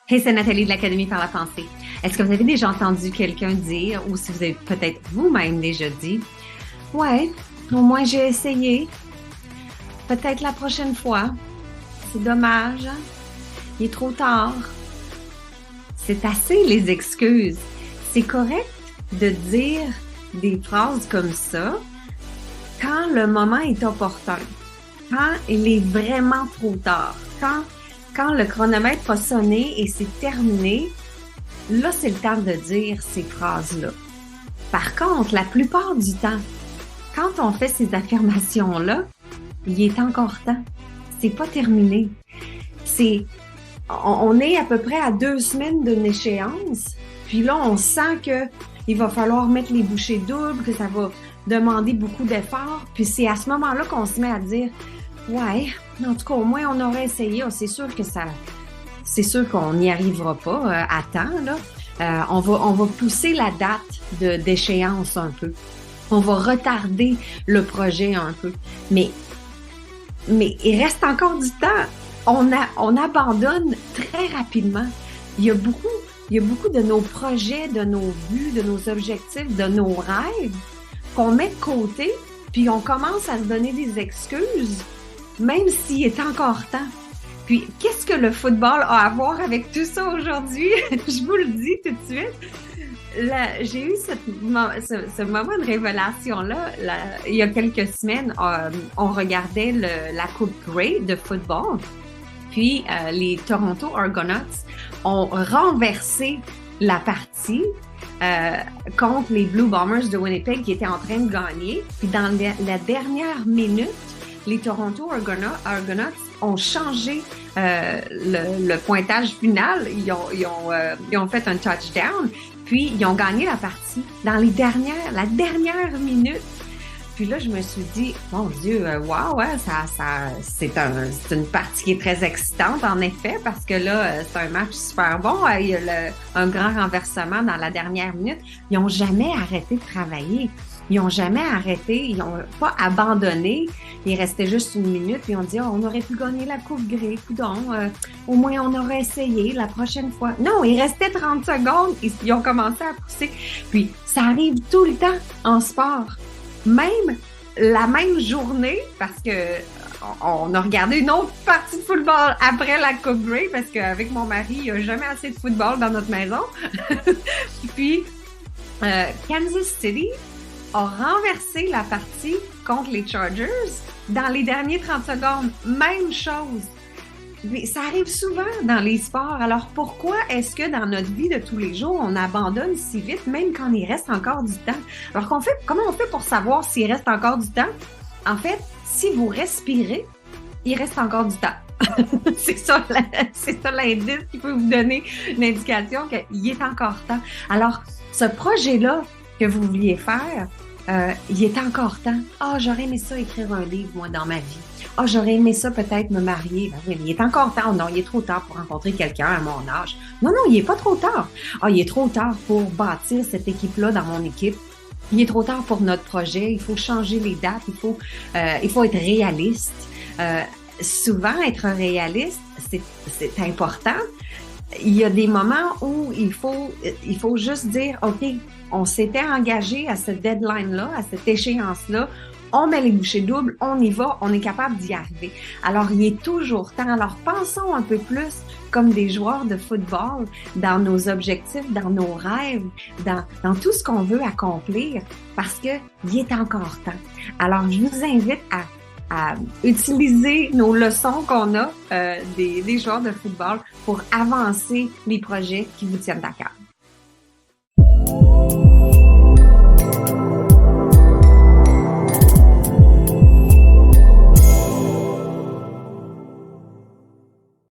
Hey, c'est Nathalie de l'Académie par la pensée. Est-ce que vous avez déjà entendu quelqu'un dire, ou si vous avez peut-être vous-même déjà dit, ouais, au moins j'ai essayé, peut-être la prochaine fois, c'est dommage, hein? Il est trop tard. C'est assez les excuses. C'est correct de dire des phrases comme ça quand le moment est opportun, quand il est vraiment trop tard, quand le chronomètre a sonné et c'est terminé, là, c'est le temps de dire ces phrases-là. Par contre, la plupart du temps, quand on fait ces affirmations-là, il est encore temps. C'est pas terminé. On est à peu près à 2 semaines d'une échéance, puis là, on sent que il va falloir mettre les bouchées doubles, que ça va demander beaucoup d'efforts, puis c'est à ce moment-là qu'on se met à dire, ouais, en tout cas, au moins, on aurait essayé. C'est sûr qu'on n'y arrivera pas à temps, là. On va pousser la date d'échéance un peu. On va retarder le projet un peu. Mais il reste encore du temps. On abandonne très rapidement. Il y a beaucoup de nos projets, de nos buts, de nos objectifs, de nos rêves qu'on met de côté, puis on commence à se donner des excuses, même s'il est encore temps. Puis, qu'est-ce que le football a à voir avec tout ça aujourd'hui? Je vous le dis tout de suite. J'ai eu ce moment de révélation-là. Il y a quelques semaines, on regardait la Coupe Grey de football. Puis, les Toronto Argonauts ont renversé la partie contre les Blue Bombers de Winnipeg qui étaient en train de gagner. Puis, dans la dernière minute, les Toronto Argonauts ont changé le pointage final. Ils ont fait un touchdown, puis ils ont gagné la partie dans la dernière minute. Puis là, je me suis dit, mon Dieu, wow, ouais, c'est une partie qui est très excitante, en effet, parce que là, c'est un match super bon. Il y a un grand renversement dans la dernière minute. Ils n'ont jamais arrêté de travailler. Ils n'ont jamais arrêté, ils n'ont pas abandonné. Il restait juste une minute, puis on dit, oh, on aurait pu gagner la Coupe Grey, coudonc, au moins on aurait essayé la prochaine fois. Non, il restait 30 secondes, ils ont commencé à pousser. Puis ça arrive tout le temps en sport. Même la même journée, parce que on a regardé une autre partie de football après la Coupe Grey, parce qu'avec mon mari, il n'y a jamais assez de football dans notre maison. Puis Kansas City a renversé la partie contre les Chargers dans les derniers 30 secondes. Même chose. Mais ça arrive souvent dans les sports. Alors pourquoi est-ce que dans notre vie de tous les jours, on abandonne si vite, même quand il reste encore du temps? Alors comment on fait pour savoir s'il reste encore du temps? En fait, si vous respirez, il reste encore du temps. C'est ça l'indice qui peut vous donner une indication qu'il est encore temps. Alors, ce projet-là que vous vouliez faire, il est encore temps. Ah, j'aurais aimé ça écrire un livre, moi, dans ma vie. Ah, j'aurais aimé ça peut-être me marier. Ben oui, il est encore temps. Non, il est trop tard pour rencontrer quelqu'un à mon âge. Non, il est pas trop tard. Ah, il est trop tard pour bâtir cette équipe-là dans mon équipe. Il est trop tard pour notre projet. Il faut changer les dates. Il faut être réaliste. Souvent, être réaliste, c'est important. Il y a des moments où il faut juste dire, OK, on s'était engagé à cette deadline-là, à cette échéance-là, on met les bouchées doubles, on y va, on est capable d'y arriver. Alors, il est toujours temps. Alors, pensons un peu plus comme des joueurs de football dans nos objectifs, dans nos rêves, dans tout ce qu'on veut accomplir, parce que il est encore temps. Alors, je vous invite à utiliser nos leçons qu'on a des joueurs de football pour avancer les projets qui vous tiennent à cœur.